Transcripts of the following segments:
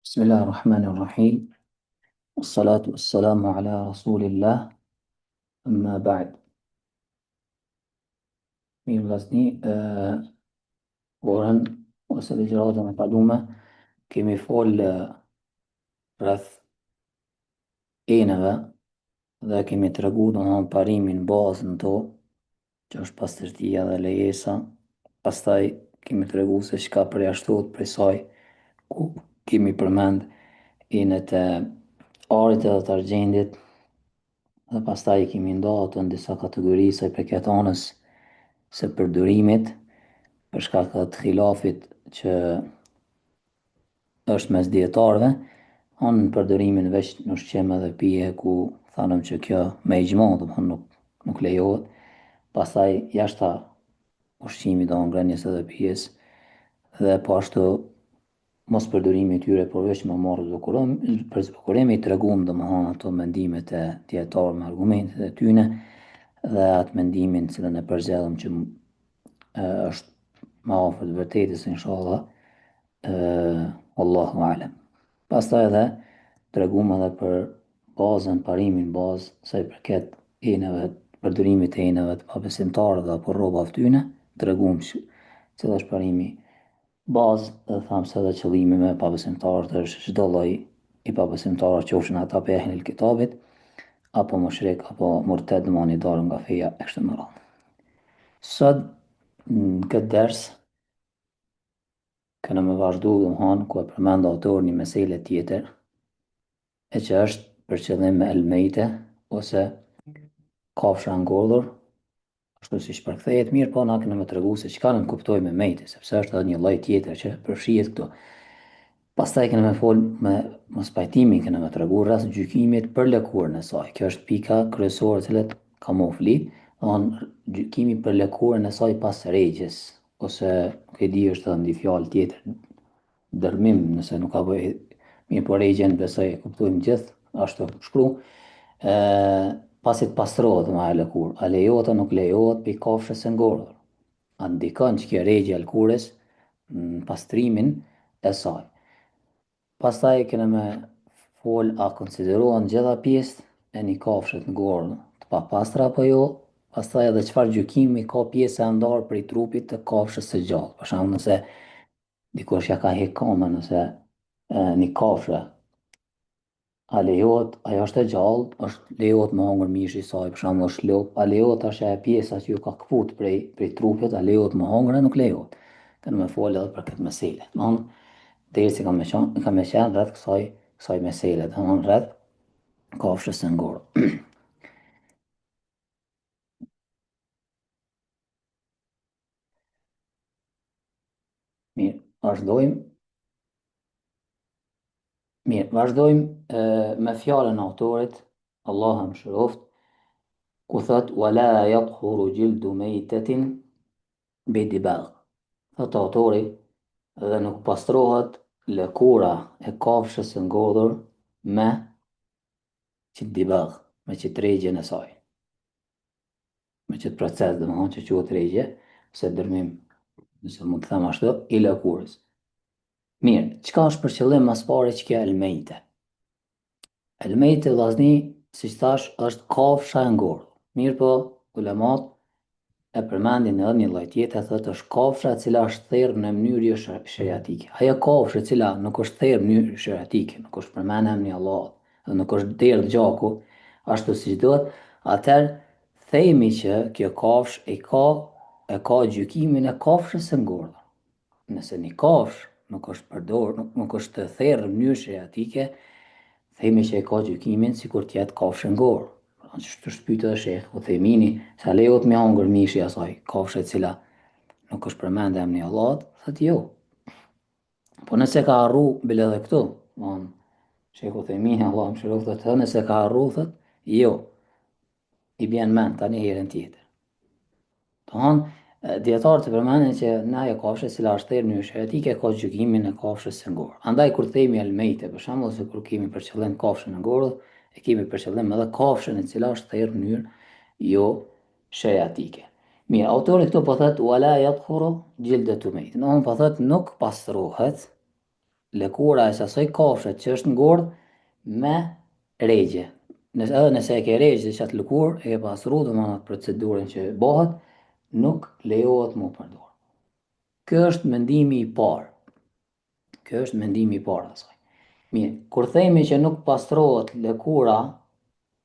بسم الله الرحمن الرحيم والصلاة والسلام على رسول الله أما بعد. Mirë vllazni, orën ose ligjëratën e kalume kemi fol rreth enëve dhe kemi tregu domethënë parimin bazë në to, që është pastërtia dhe lejesa. Pastaj kemi tregu se çka përjashtohet prej saj, ku kemi përmend enët e arit edhe të argjendit, dhe pastaj i kemi nda ato në disa kategori sa i përket anës së përdorimit, për shkak të khilafit që është mes dietarëve, anë në përdorimin veç në ushqim edhe pije, ku thanëm që kjo me ixhma domethënë nuk lejohet. Pastaj jashta ushqimit do ngrënies edhe pijes, dhe po ashtu mos përdorimi i tyre, por veç me marrë për zbukurim i treguam domethënë ato mendimet e dietarëve me argumentet e tyne, dhe atë mendimin cilën e përzgjedhëm që është më afër të vërtetës inshallah. Allahu alem. Pastaj edhe treguam edhe për bazën, parimin bazë sa i përket enëve, përdorimit të enëve të pabesimtarëve apo rrobave tyne, treguam cili është parimi bazë, dhe thamë se edhe qëllimi me pabesimtarët është çdo lloj i pabesimtarë, qofshin ata pe ehlil kitabit, apo mushrik, apo murted, domethënë i dalë nga feja e kështu me radhë. Sot në këtë ders këna me vazhdu domethënë ku e përmend autori një mesele tjetër, e që është për qëllim el mejte ose kafsha ngordhur, ashtu si shpërkthehet. Mirë, po na këna me tregu se çka nëmë kuptoj me mejte, sepse është edhe një lloj tjetër që përfshihet këtu. Pastaj këna me fol me mos pajtimin, këna me tregu rreth gjykimit për lëkurën e saj. Kjo është pika kryesore cilët ka më flit, domethënë gjykimi për lëkurën e saj pas rregjes, ose nuk e di, është edhe një fjalë tjetër, dërmim, nëse nuk ka bëj mirë, po rregjen besoj e kuptojmë gjithë, ashtu shkru. Pasi të pastrohet me ajo lëkurë, a lejohet a nuk lejohet pi kafshës së ngordhur? A ndikon që kjo rregje e lëkurës në pastrimin e saj? Pastaj kena me fol a konsiderohen gjitha pjesët e një kafshë të ngordhur të papastra apo jo. Pastaj edhe çfarë gjykimi ka pjesa e ndarë prej trupit të kafshës së gjallë. Për shembull, nëse dikush ja ka hek kamën, nëse një kafshë, a lejohet, ajo është e gjallë, është lejohet me hongër mishi i saj, për shembull është lop, a lejohet tash ajo pjesa që ju ka kput prej trupit, a lejohet me hongër a nuk lejohet? Kanë me fol edhe për këtë meselë. Domthonë, derisi kam me qenë rreth kësaj mesele, domthonë rreth kafshës së ngordhur. Mirë, vazhdojmë me fjalën e autorit, Allah më shëroft, ku thot wala yadhuru jildu maytatin bidibagh. Thot autori, dhe nuk pastrohet lëkura e kafshës së ngordhur me dibagh, me rregjen e saj, me proces domethënë që quhet rregje, ose dërmim, nëse mund të them ashtu, i lëkurës. Mirë, çka është për qëllim mas pari që kjo elmejte? Elmejte, vllazni, si thash, është kafsha e ngordhur. Mirë, po ulemat e përmendin edhe një lloj tjetër, thotë është kafsha e cila është therrë në mënyrë jo shariatike. Ajo kafshë e cila nuk është therrë në mënyrë shariatike, nuk është përmend emri i Allahut, dhe nuk është derdhë gjaku ashtu siç duhet, atëherë themi që kjo kafshë e ka gjykimin e kafshës së ngordhur. Nëse një kafshë nuk është nuk është therrë në mënyrë shariatike, themi që e ka gjykimin sikur të jetë kafshë ngordhur. Që është pyet edhe Sheh Uthejmini, sa lejohet me hongër mishi i asaj, kafshë e cila nuk është përmend emri i Allahut? Thotë jo. Po nëse ka harru bile edhe këtu, Sheh Uthejmini, Allah më shëroft, thotë nëse ka harru, thotë jo, i bjen mend tani herën tjetër. Dietarët e përmendin që në ajo kafshë e cila është therrë në mënyrë shariatike ka gjykimin e kafshës së ngordhur. Andaj kur themi elmejte, për shembull, ose kur kemi për qëllim kafshën e ngordhur, e kemi për qëllim edhe kafshën e cila është therrë në mënyrë jo shariatike. Mirë, autori këtu po thotë wala yadhuru jildatu mayt. Domthonë po thotë nuk pastrohet lëkura e asaj kafshë që është ngordh me regje. Edhe nëse e ke regje që atë lëkurë e ke pasru, dhe atë procedurën që bëhet, nuk lejohet mu përdor. Kjo është mendimi i parë. Kjo është mendimi i parë asaj. Mirë, kur themi që nuk pastrohet lëkura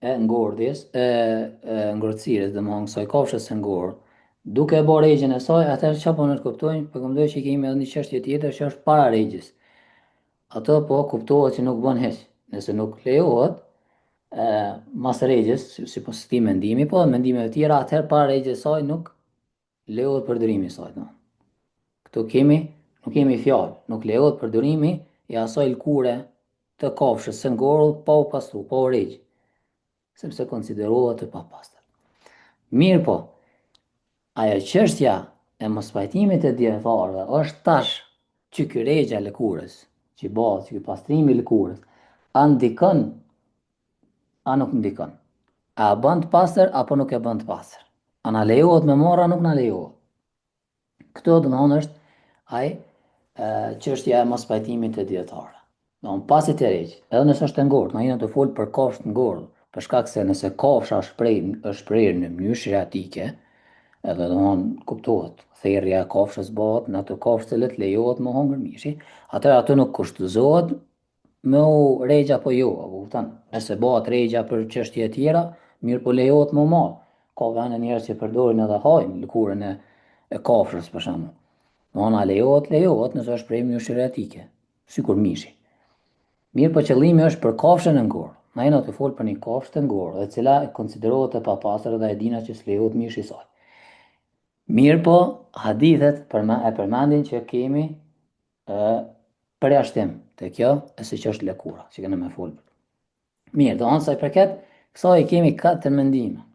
e ngordhjes, ngrohtësirës, domethënë kësaj kafshës së ngordh, duke e bërë regjen e saj, atëherë çfarë po ne kuptojmë? Po kuptojmë që kemi edhe një çështje tjetër që është para regjes. Ato po kuptohet që nuk bën hiç. Nëse nuk lejohet, mas regjes, sipas këtij mendimi, po mendimeve të tjera, atëherë para regjes së saj nuk lejohet përdorimi i saj, domethënë. Këtu nuk kemi fjalë, nuk lejohet përdorimi i asaj lëkure të kafshës së ngordhur pa u pastru, pa u rregjë, sepse konsiderohet të papastër. Mirë po, ajo çështja e mospajtimit të dietarëve është tash që ky rregja e lëkurës, që bëhet ky pastrimi i lëkurës, a ndikon a nuk ndikon? A bën të pastër apo nuk e bën të pastër? A na lejohet me marr a nuk na lejohet? Këto domthonë është ai çështja e mospajtimit të dietarëve. Domthonë pasi të rregjë, edhe nëse është e ngordhur, na jena të fol për kafshë të ngordhur, për shkak se nëse kafsha është shprehur në mënyrë shiatike, edhe domthonë kuptohet, therrja e kafshës bëhet në ato kafshë të cilët lejohet me hongër mishi, atëherë ato nuk kushtozohet me u rregja apo jo, apo kupton? Nëse bëhet rregja për çështje të tjera, mirë po lejohet më marr. Ka vende njerëz që përdorin edhe hajnë lëkurën e kafshës për shembull. Domthonë a lejohet nëse është prej mënyrë shiatike, sikur mishi. Mirë po qëllimi është për kafshën e ngordhur. Na jena të fol për një kafshë të ngordhur, e cila konsiderohet e papastër dhe e dina që s'lejohet mishi i saj. Mirë po, hadithet e përmendin që kemi përjashtim të kjo, e si që është lëkura, që kena me folë. Mirë, do anë sa i përket, kësa i kemi 4 mendime.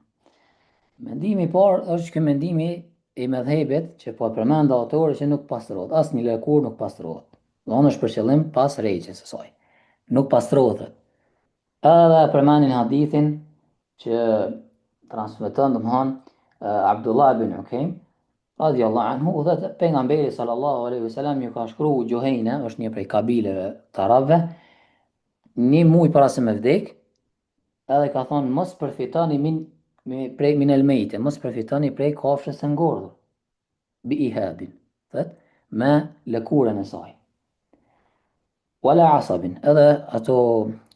Mendimi i parë është ky mendimi i medhhebit që po përmend autori që nuk pastrohet, asnjë lëkurë nuk pastrohet. Do anë është për qëllim pas rregjes së saj. Nuk pastrohet. Edhe përmendin hadithin që transmeton domthonë Abdullah ibn Ukaym radiallahu anhu, dhe pejgamberi sallallahu alaihi wasallam ju ka shkruar Gjuhejne, është një prej kabileve të arabëve, një muaj para se me vdek, edhe ka thonë mos përfitoni min el mejte, mos përfitoni prej kafshës së ngordhur, bi ihabin, me lëkurën e saj. Wala asabin, edhe ato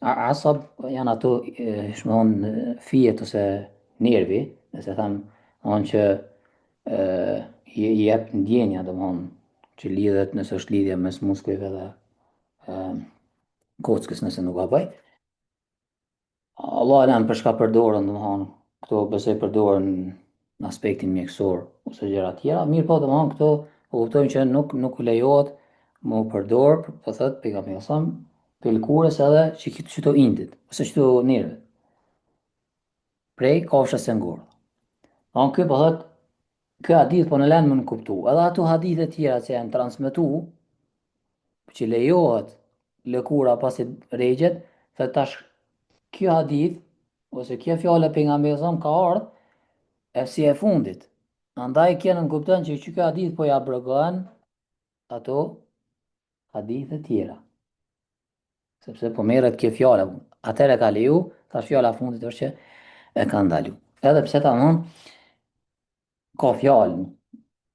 asab janë ato shmon fijet ose nervi, nëse tham që i jep ndjenja domthon që lidhet nëse është lidhja mes muskujve dhe kockës nëse nuk ka bëj. Allah alam për çka përdoren domthon këto besoj përdoren në aspektin mjekësor ose gjëra tjera, mirë po domthon këto po kuptojmë që nuk lejohet më përdor, po thot pejgamberi sa për lëkurës edhe çito indit ose çito nerve prej kafshës së ngordhur. Ky po thot ky hadith po në lanë më në kuptu. Edhe ato hadithe tjera që janë transmitu, që lejohet lëkura pasi rregjet, se tash kjo hadith, ose kjo fjale për nga mbezëm ka ardhë, e si e fundit. Andaj kjenë në kuptën që kjo hadith po ja abrogohen ato hadithe tjera. Sepse po merret kjo fjale. Atëre ka leju, tash fjala fundit është që e ka ndalu. Edhe pse tamam ka fjalë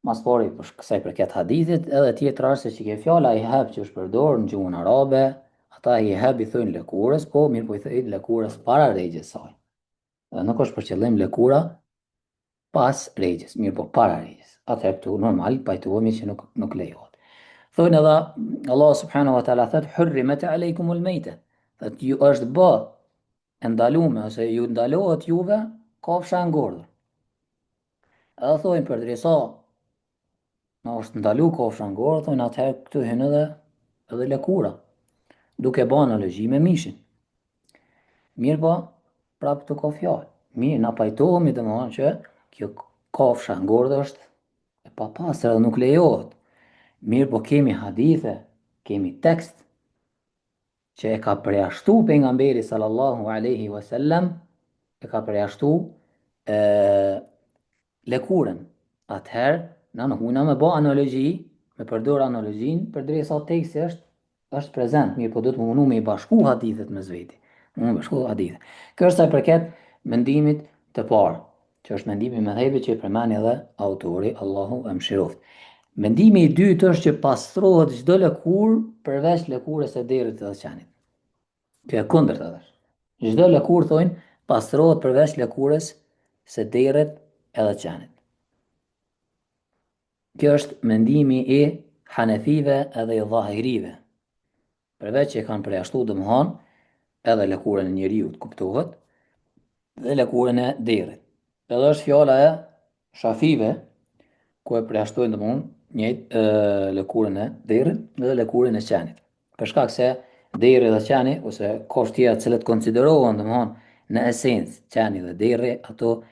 mas pari për kësaj përket hadithit, edhe tjetra është se që ke fjala i heb që është përdorur në gjuhën arabe, ata i heb i thojnë lëkurës, po mirë po i thojnë lëkurës para rregjes saj. Dhe nuk është për qëllim lëkura pas rregjes, mirë po para rregjes. Atëherë këtu normal pajtohemi që nuk lejohet. Thojnë edhe Allah subhanahu wa taala thot hurrimat aleikumul mayta. Thot ju është bë e ndaluar ose ju ndalohet juve kafsha e ngordhur. Edhe thojnë për dresa na është ndalu kafsha e ngordhur, thojnë atëherë këtu hyn edhe lëkura, duke bën analogji me mishin. Mirë po, prapë këtu ka fjalë. Mirë, na pajtohemi domethënë që kjo kafsha e ngordhur është e papastër dhe nuk lejohet. Mirë po kemi hadithe, kemi tekst që e ka përjashtu pejgamberi sallallahu alaihi wasallam, e ka përjashtu lëkurën. Atëherë na nuk mundna me bë analogji, me përdor analogjinë, përderisa teksti është është prezent, mirë po do të më mundu me i bashku hadithet me zveti. Më bashku hadithet. Kjo është sa i përket mendimit të parë, që është mendimi me dhejbe që i përmeni edhe autori, Allahu e mshiroft. Mendimi i dytë është që pastrohet çdo lëkurë përveç lëkurës së derrit të qenit. Kjo e kundërt edhe. Çdo lëkurë thonë pastrohet përveç lëkurës së derrit edhe qenit. Kjo është mendimi i Hanefive edhe i Dhahirive. Përveç që e kanë përjashtu domthon edhe lëkurën e njeriu të kuptohet dhe lëkurën e derrit. Edhe është fjala e Shafive ku e përjashtojnë domthon njëjtë lëkurën e derrit dhe lëkurën e qenit. Për shkak se derri dhe qeni ose kofshë tjera të cilët konsiderohen domthon në esencë qeni dhe derri ato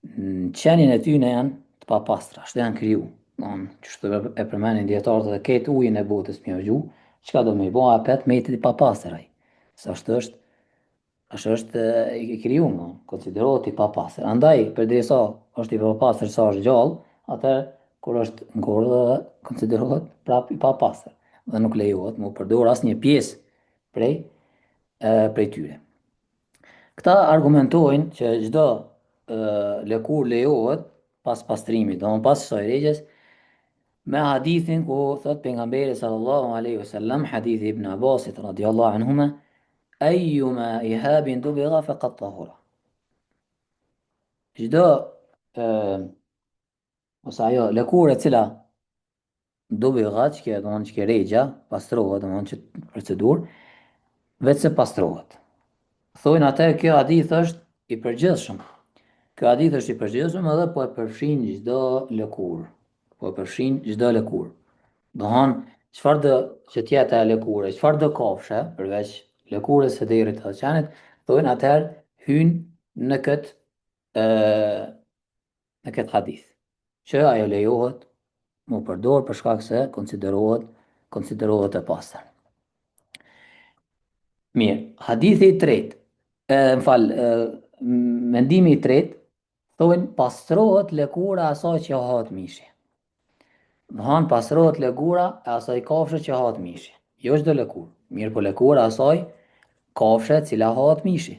në qenin e tyre janë të papastra, ashtu janë kriju. Që e përmenin dietarët edhe këtë ujin e botës më gju, çka do më i bëa apet me i papastër ai. Sa është i kriju, konsiderohet i papastër. Andaj, përderisa është i papastër sa është gjallë, atë kur është ngordhë konsiderohet prap i papastër dhe nuk lejohet më përdor asnjë pjesë prej prej tyre. Këta argumentojnë që çdo lëkurë lejohet pas pastrimit, domthon pas kësaj rregjes, me hadithin ku thot pejgamberi sallallahu alaihi wasallam, hadithi Ibn Abbasit radhiyallahu anhuma, ayyuma ihabin dubigha faqad tahura. Çdo ose ajo lëkurë e cila dubigha që domthon që rregja pastrohet domthon që procedurë vetë pastrohet. Thonë atë kjo hadith është i përgjithshëm. Ky hadith është i përgjithshëm edhe po e përfshin çdo lëkurë. Po e përfshin çdo lëkurë. Domthon, çfarë do që të jetë ajo lëkurë, çfarë do kafshë përveç lëkurës së derrit të qenit, thonë atëherë hyn në këtë hadith. Që ajo lejohet më përdor për shkak se konsiderohet e pastër. Mirë, hadithi i tretë, më fal, mendimi i tretë thonë pastrohet lëkura e asaj që hahet mishi. Domthon pastrohet lëkura e asaj kafshë që hahet mishi. Jo çdo lëkurë, mirë po lëkura e asaj kafshë e cila hahet mishi.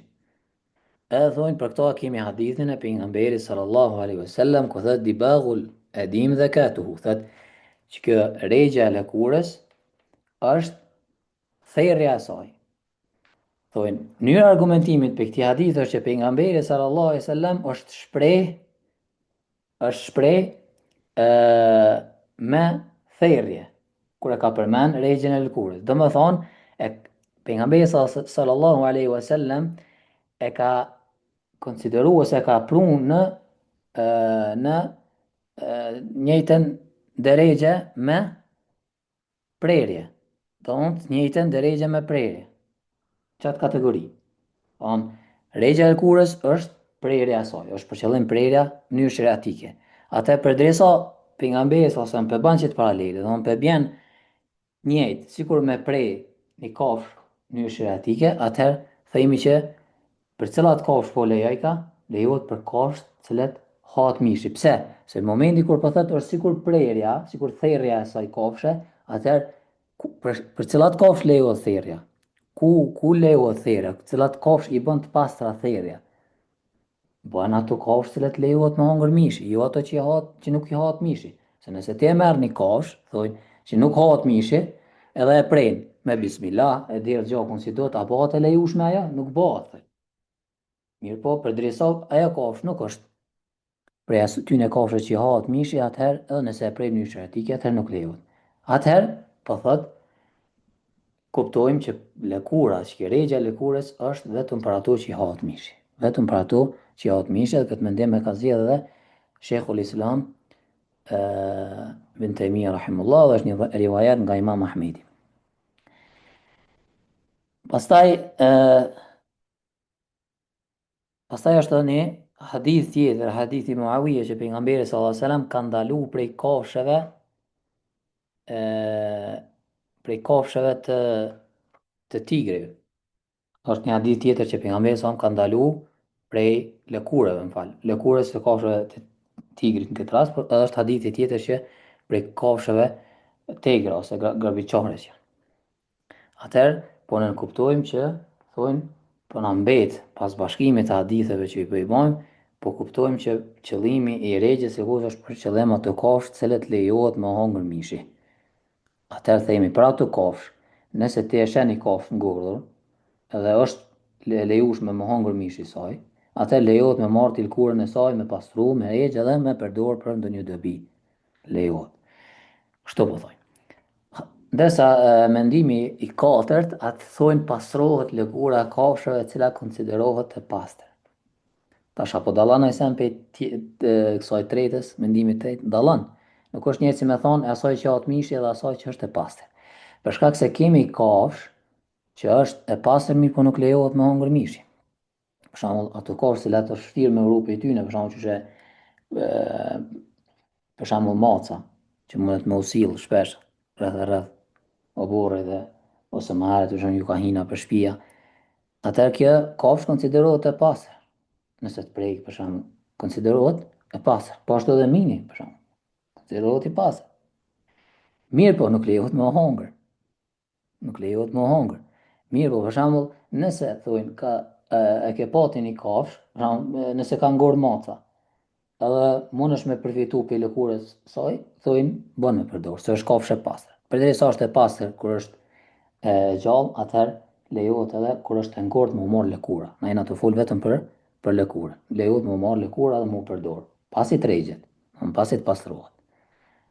Edhe thonë për këto kemi hadithin e pejgamberit sallallahu alaihi wasallam ku thotë dibaghul adim zakatuhu, thotë që kjo rregja e lëkurës është therrja e saj. Thonë, mënyra e argumentimit për këtë hadith është që pejgamberi sallallahu alaihi wasallam është shpreh me therrje kur e ka përmend rregjen e lëkurës. Domethënë pejgamberi sallallahu alaihi wasallam e ka konsideruar se ka prunë në njëjtën drejgje me prerje. Domethënë njëjtën drejgje me prerje. Qatë kategori. Rregja e lëkurës është prerja e saj, është për qëllim prerja në mënyrë shariatike. Atë përderisa pejgamberi ose më përban që të paralele, domethënë për bjen njëjtë, sikur me prej një kafshë në mënyrë shariatike, atëherë themi që për cilat kafshë po lejohet për kafshët të cilat hahet mishi. Pse? Se në momentin kur po thotë është sikur prerja, sikur therrja e saj kafshë, atëherë për cilat kafshë lejohet therrja? Ku lejohet therrja? Cilat kafshë i bën të pastra therrja? Bën ato kafshë cilat lejohet me hongër mishi, jo ato që nuk i hahet mishi. Se nëse ti e merr një kafshë, thonë që nuk hahet mishi, edhe e pren me bismillah, e dirë gjakun si do të apo e lejushme ajo, nuk bëhet. Mirë po, përderisa ajo kafshë nuk është prej atyre kafshëve që hahet mishi, atëherë edhe nëse e pren në mënyrë shariatike, atëherë nuk lejohet. Atëherë, po thotë, kuptojmë që lëkura, që rregja e lëkurës është vetëm për ato që hahet mishi. Vetëm për ato që hahet mishi, dhe këtë mendim e ka zgjedhur edhe Sheikhul Islam Ibn Taymija rahimullah, dhe është një rivajet nga Imam Ahmedi. Pastaj është edhe një hadith tjetër, hadithi Muawije që pejgamberi sallallahu alajhi wasallam ka ndaluar prej kafshëve të tigrit. Është një hadith tjetër që pejgamberi sallallahu alajhi wasallam ka ndaluar prej lëkurëve, lëkurës së kafshëve të tigrit në këtë rast, por edhe është hadithi tjetër që prej kafshëve tegra ose garbiçare. Atëherë, po ne kuptojmë që thonë po na mbet pas bashkimit të haditheve që i bëjmë, po kuptojmë që qëllimi i rregjes së kush është për qëllim ato kafshë të cilët lejohet me hongër mishi. Atëherë themi për ato kafshë, nëse ti e shen një kafshë ngordhur, edhe është lejueshme me hongër mishi i saj, atëherë lejohet me marrë tilkurën e saj, me pastru, me heq edhe me përdor për ndonjë dobi. Lejohet. Kështu po thoj. Ndërsa mendimi i katërt, atë thonë pastrohet lëkura e kafshëve e cila konsiderohet e pastër. Tash apo dallon ai sen pe kësaj tretës, mendimit të tretë, dallon. Nuk është njëjtë si me thonë e asaj që hat mishi edhe asaj që është e pastër. Për shkak se kemi kafshë që është e pastër mirë po nuk lejohet me hongër mishi. Për shembull, ato kafshë që është shtirë me rrupë i tyne, për shembull që për shembull maca, që mundet me usill shpesh rreth e rreth oborri dhe ose më herët për shembull ju ka hina për shtëpia. Atëherë kjo kafshë konsiderohet e pastër. Nëse të prejkë për shembull, konsiderohet e pastër. Po ashtu edhe mini për shembull, konsiderohet i pastër. Mirë po nuk lejohet me hongër. Nuk lejohet me hongër. Mirë po për shembull, nëse thonë ka e ke pati një kafshë, për shembull, nëse ka ngordh maca, edhe mundesh me përfitu për lëkurës saj, thonë bën me përdor, se është kafshë e pastër. Përderisa është e pastër kur është e gjallë, atëherë lejohet edhe kur është e ngordh me u marr lëkura. Na jena të fol vetëm për lëkurën. Lejohet me u marr lëkura dhe me u përdor. Pasi të rregjet, pasi të pastrohet.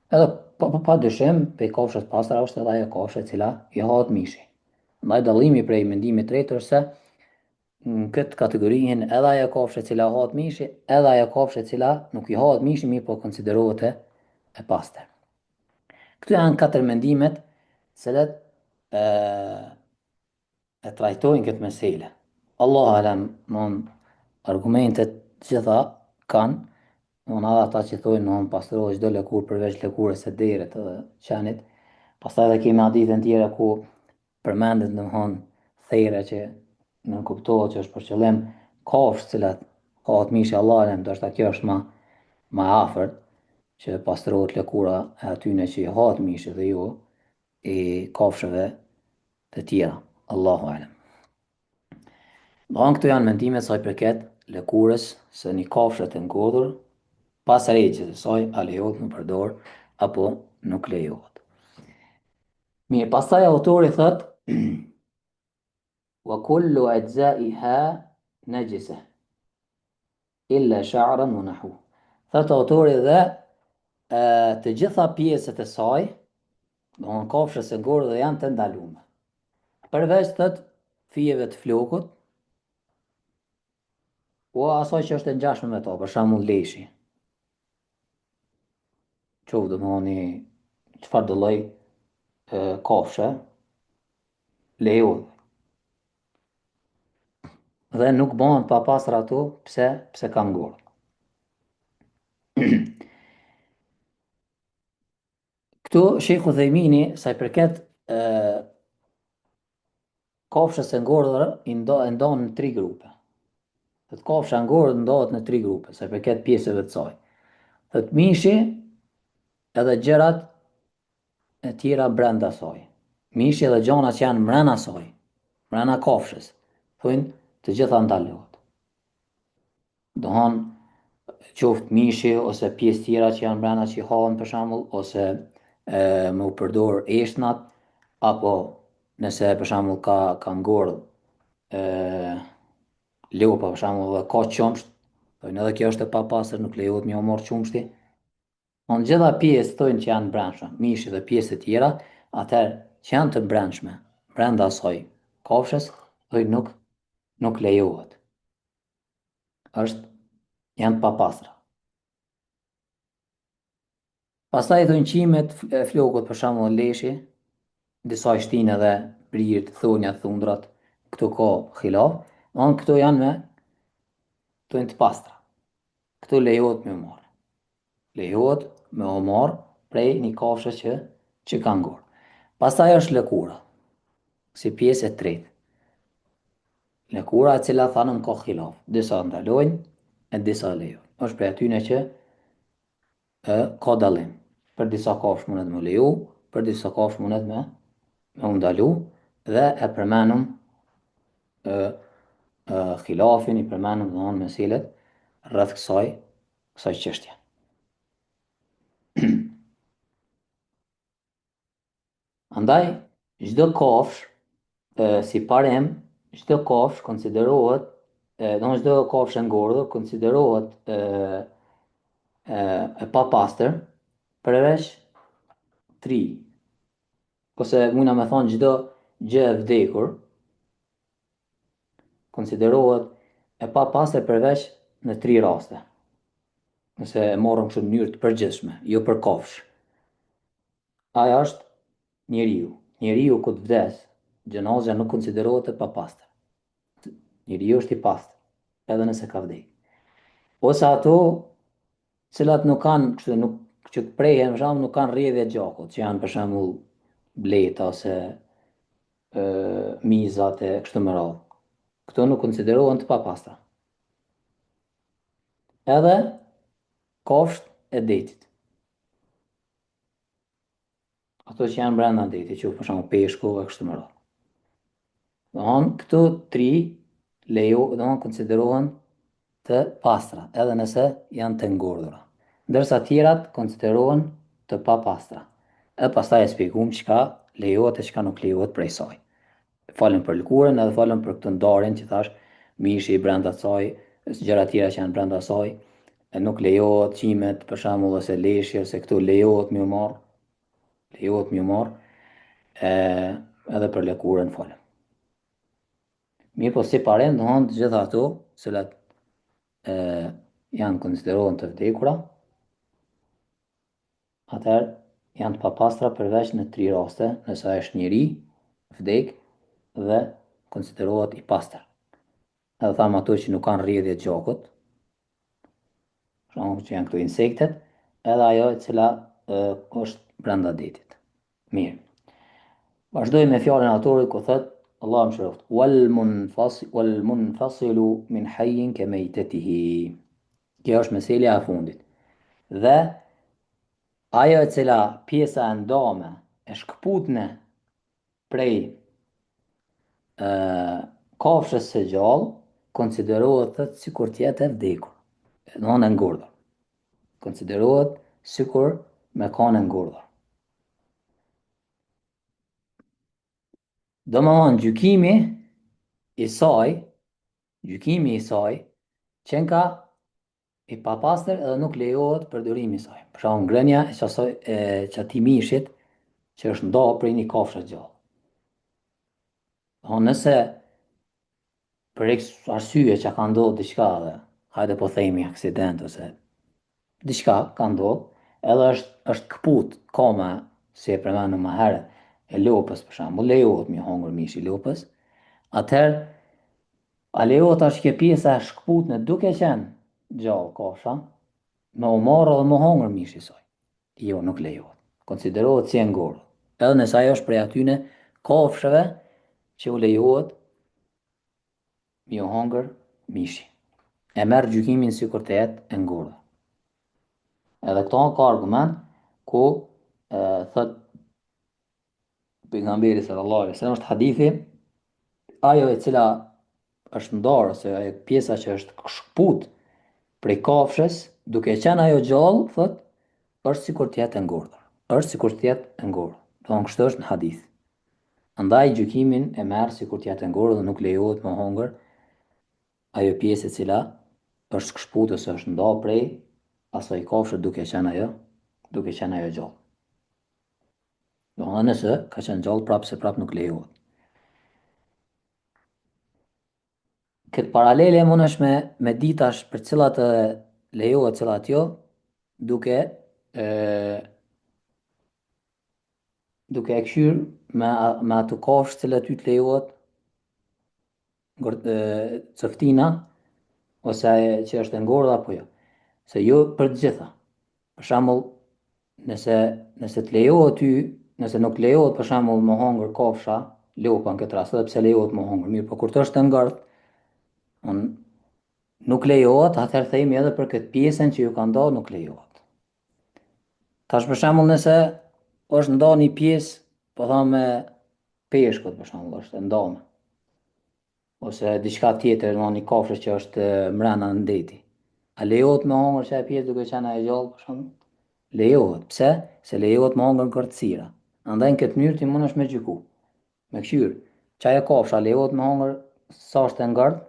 Edhe pa dyshim, pe kafshës pastra është edhe ajo kafshë e cila i hahet mishi. Ndaj dallimi prej mendimit të tretë është se në këtë kategorinë edhe ajo kafshë e cila hahet mishi, edhe ajo kafshë e cila nuk i hahet mishi, mirë po konsiderohet e pastër. Këtu janë katër mendimet, të cilat e trajtojnë këtë meselë. Allahu alem, argumentet gjitha kanë, edhe ata që thonë pastrohet çdo lëkurë përveç lëkurës së derët edhe qenit. Pastaj edhe kemi hadithe tjera ku përmendet thera që nuk kuptohet që është për qëllim kafshë të cilat hahet mishi, Allahu alem, ndoshta kjo është më afërt që pastrohet lëkura e atyne që i hahet mishi dhe jo i kafshëve të tjera. Allahu alem. Këto janë mendimet sa i përket lëkurës së një kafshë të ngordhur pas rregjes së saj, a lejohet me përdor apo nuk lejohet. Mirë, pastaj autori thot wa kullu ajza'iha najisa illa sha'ran wa nahu. Thot autori dhe të gjitha pjesët e saj, do kafshës së ngordhur janë të ndaluara. Përveç thot fijeve të flokut, po asaj që është e ngjashme me to, për shembull leshi. Qoftë domthoni çfarë do lloj kafshë lejohet. Dhe nuk bëhen pa pastër ato pse kanë ngordh. Këtu Sheikhu Thejmini sa i përket kafshës së ngordhur i ndonë në 3 grupe. Thot kafsha e ngordhur ndohet në 3 grupe sa i përket pjesëve të saj. Thot mishi edhe gjërat e tjera brenda saj. Mishi edhe gjona që janë mrena saj, mrena kafshës, thonë të gjitha ndalohet. Dohon qoftë mishi ose pjesë tjera që janë mrena që i hahen për shembull, ose me u përdor eshnat, apo nëse për shembull ka ngordh lopa për shembull dhe ka qumsht, thonë edhe kjo është e papastër, nuk lejohet me u marr qumshti. Në gjitha pjesë thonë që janë brendshme, mishi dhe pjesë të tjera, atëherë që janë të brendshme, brenda asaj kafshës, thonë nuk lejohet. Janë të papastra. Pastaj thonë qimet e flokut për shembull leshi, disa shtinë edhe brirët, thonjat, thundrat, këto ka xhilaf, këto janë të pastra. Këto lejohet me marr. Lejohet me u marr prej një kafshë që ka ngordh. Pastaj është lëkura, si pjesë e tretë. Lëkura e cila thanëm ka xhilaf, disa ndalojnë e disa lejojnë. Është prej atyne që ka dallim. Për disa kafshë mundet me leju, për disa kafshë mundet me u ndalu, Dhe e përmenum khilafin, i përmenum dhe onë meselet rrëth kësaj qështje. Andaj, çdo kafsh, si parem, çdo kafsh konsiderohet, çdo kafsh e ngordhur konsiderohet e papastër përveç tri, ose mundna me thonë çdo gjë e vdekur konsiderohet e papastër përveç në tri raste. Nëse e morëm kështu në mënyrë të përgjithshme, jo për kafsh. Aja është njeriu. Njeriu kur të vdes, gjenazja nuk konsiderohet e papastër. Njeriu është i pastër, edhe nëse ka vdekur. Ose ato cilat nuk kanë kështu, nuk që të prehen, për shembull, nuk kanë rrjedhje gjakut, që janë për shembull bleta ose mizat e kështu me radhë. Këto nuk konsiderohen të papastra. Edhe kafshët e detit. Ato që janë brenda detit, që për shembull peshku e kështu me radhë. Domthon këto tri konsiderohen të pastra, edhe nëse janë të ngordhura. Ndërsa tjerat konsiderohen të papastra. Edhe pastaj e shpjegum çka lejohet e çka nuk lejohet prej saj. Falem për lëkurën edhe falem për këtë ndarjen që thash, mishi i brenda saj, gjëra tjera që janë brenda saj, e nuk lejohet qimet për shembull ose leshje ose këtu lejohet më marr, edhe për lëkurën falem. Mirë po si parem, domthon të gjitha ato, cilat janë konsiderohen të vdekura, atëherë janë të papastra përveç në tri raste, nëse është njeri, vdek dhe konsiderohet i pastër. Edhe thamë ato që nuk kanë rrjedhje të gjakut, për shembull që janë këto insektet, edhe ajo e cila është brenda detit. Mirë. Vazhdoj me fjalën e autorit ku thot Allah më shëroft. Wal munfasilu min hayyin ka maytatihi. Kjo është meselja e fundit. Dhe ajo e cila pjesa e ndame e shkputne prej kafshës së gjallë konsiderohet thot sikur të jetë e vdekur. Domthon e ngordhur. Konsiderohet sikur me kanë e ngordhur. Domthon gjykimi i saj qenë ka i papastër edhe nuk lejohet përdorimi i saj. Për shembull ngrënia e çatij mishit që është ndarë prej një kafshë gjallë. Nëse për X arsye që ka ndodhur diçka dhe hajde po themi aksident ose diçka ka ndodhur, edhe është kaput koma si e përmendëm më herët e lopës për shembull, lejohet mi hongër mishi i lopës. Atëherë a lejohet tash kjo pjesa e shkputne duke qenë gjallë kafsha me u marrë dhe me hongër mishi i saj? Jo, nuk lejohet. Konsiderohet si e ngordhur. Edhe nëse ajo është prej atyne kafshëve që u lejohet mi u hongër mishi. E merr gjykimin sikur të jetë e ngordhur. Edhe këto ka argument ku thot pejgamberi sallallahu alaihi wasallam, është hadithi, ajo e cila është ndarë ose ajo pjesa që është shkput prej kafshës, duke qenë ajo gjallë, thot, është sikur të jetë e ngordhur. Është sikur të jetë e ngordhur. Domthon kështu është në hadith. Andaj gjykimin e merr sikur të jetë e ngordhur dhe nuk lejohet me hongër ajo pjesë e cila është shkput ose është ndarë prej asaj kafshë duke qenë ajo gjallë. Domthon nëse ka qenë gjallë prapë nuk lejohet. Këtë paralele mund është me ditash për cilat lejohet cilat jo, duke e këshyr me ato kafshë cilat ty të lejohet coftina ose që është e ngordhur apo jo. Se jo për të gjitha. Për shembull, nëse të lejohet ty, nëse nuk lejohet për shembull me hongër kafsha, lopa në këtë rast, edhe pse lejohet me hongër, mirë, por kur të është e ngordh, nuk lejohet, atëherë themi edhe për këtë pjesën që ju ka ndodhur nuk lejohet. Tash për shembull nëse është ndodhur një pjesë, po thamë peshkut për shembull, është e ndame. Ose diçka tjetër, në një kafshë që është mrena në deti. A lejohet me hongër që e pjesë duke qenë e gjallë për shembull? Lejohet. Pse? Se lejohet me hongër ngërtësira. Andaj në këtë mënyrë ti mundesh me gjyku. Me këshyrë. Çaj e kafsha lejohet me hongër sa është e ngërtë?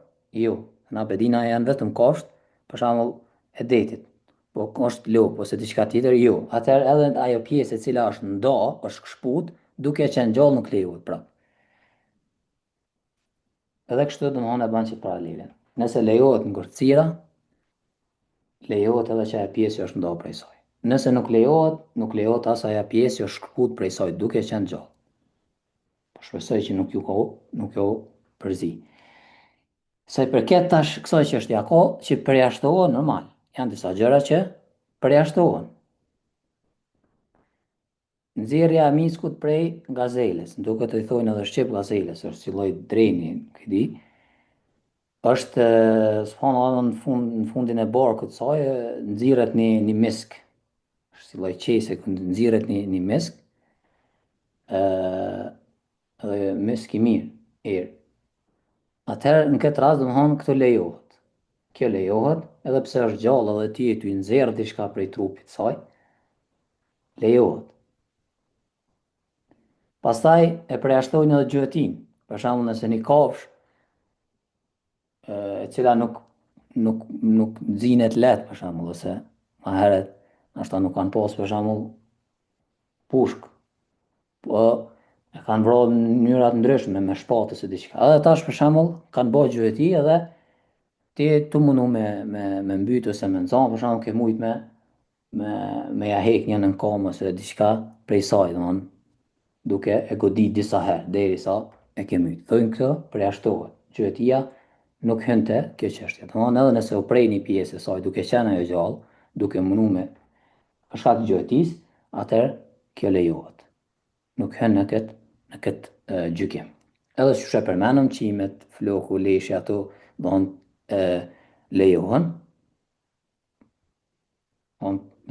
Jo. Na bedina janë vetëm kafshë, për shembull e detit. Po është lop ose diçka tjetër, jo. Atëherë edhe ajo pjesë e cila është nda, është këshput, duke qenë gjallë nuk lejohet prap. Edhe kështu domthonë e bën që paralelen. Nëse lejohet ngërtësira, lejohet edhe që ajo pjesë që është nda prej saj. Nëse nuk lejohet as ajo pjesë që është shkput prej saj duke qenë gjallë. Po shpresoj që nuk ju përzi. Sa i përket tash kësaj çështja ka që përjashtohen normal. Janë disa gjëra që përjashtohen. Nxjerrja e miskut prej gazeles, duket i thonë edhe shqip gazeles, është si lloj dreni, di, është subhanallahu në fundin e barkut saj nxirret një misk, është si lloj qese ku nxirret një misk, edhe misk i mirë, erë. Atëherë në këtë rast domthonë këtë lejohet. Kjo lejohet, edhe pse është gjallë edhe ti i nxjerr diçka prej trupit saj, lejohet. Pastaj e përjashtojnë edhe gjëtin. Për shembull nëse një kafshë e cila nuk nxinet lehtë për shembull ose më herët ashta nuk kanë pas për shembull pushk, po e kanë vrarë në mënyra të ndryshme me shpatë ose diçka. Edhe tash për shembull kanë bërë gjëti edhe ti tu mundu me mbyt ose me nxanë, për shembull ke mujt me ja hek një nën kom ose diçka prej saj, domthonë duke e godit disa herë derisa e ke myt. Thojnë kjo përjashtohet. Gjëtia nuk hynte kjo çështje. Domthonë edhe nëse u prej një pjesë e saj duke qenë ajo gjallë, duke munu me për shkak të gjëtis, atëherë kjo lejohet. Nuk hyn në këtë gjykim. Edhe siç e përmenëm qimet, floku, leshi ato domthonë lejohen.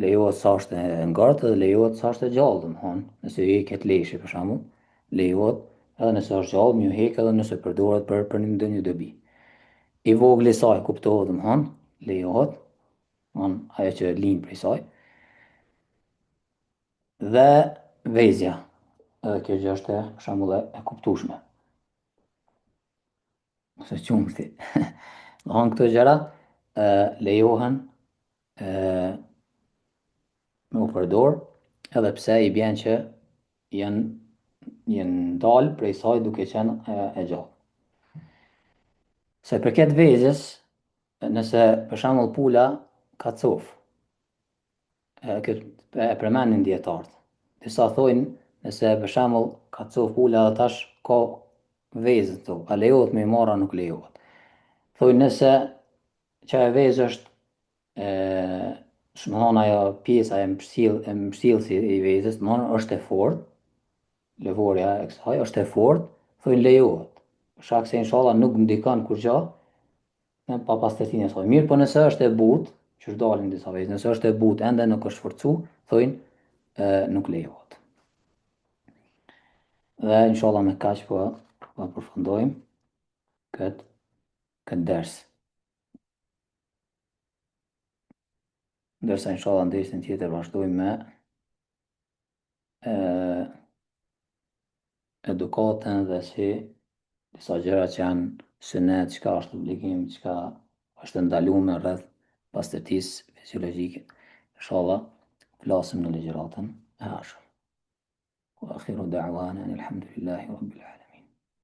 Lejohet sa është e ngjartë dhe lejohet sa është e gjallë, domthonë, nëse i heqet leshi për shembull, lejohet edhe nëse është gjallë, më hek edhe nëse përdoret për një ndonjë dobi. I vogël i saj kuptohet domthonë, lejohet, domthonë ajo që lind prej saj. Dhe vezja, edhe kjo gjë është për shembull e kuptueshme. Ose qumshti. Domthonë këto gjëra lejohen me u përdor, edhe pse i bjen që janë ndalë prej saj duke qenë e gjallë. Se përket vezjes, nëse për shembull pula ka cof, këtë e përmenin dietarët. Disa thojnë nëse për shembull ka cof pula dhe tash ka vezë këtu, a lejohet me i marra nuk lejohet. Thojnë nëse që e vezë është shmëhon ajo pjesa e mbështjellësi i vezës, domthonë është e fortë, lëvorja e kësaj është e fortë, thojnë lejohet. Për shkak se inshallah nuk ndikon kur gjë me pa pastërtinë e saj. Mirë, po nëse është e butë, që dalin disa vezë, nëse është e butë ende nuk është forcu, thojnë nuk lejohet. Dhe inshallah me kaq po përfundojmë këtë ders. Ndërsa inshallah në dersën tjetër vazhdojmë me edukatën dhe si disa gjëra që janë sunet, çka është obligim, çka është ndaluar rreth pastërtisë fiziologjike. Inshallah flasim në ligjëratën e ardhshme. Wa akhiru da'wana alhamdulillahi rabbil alamin.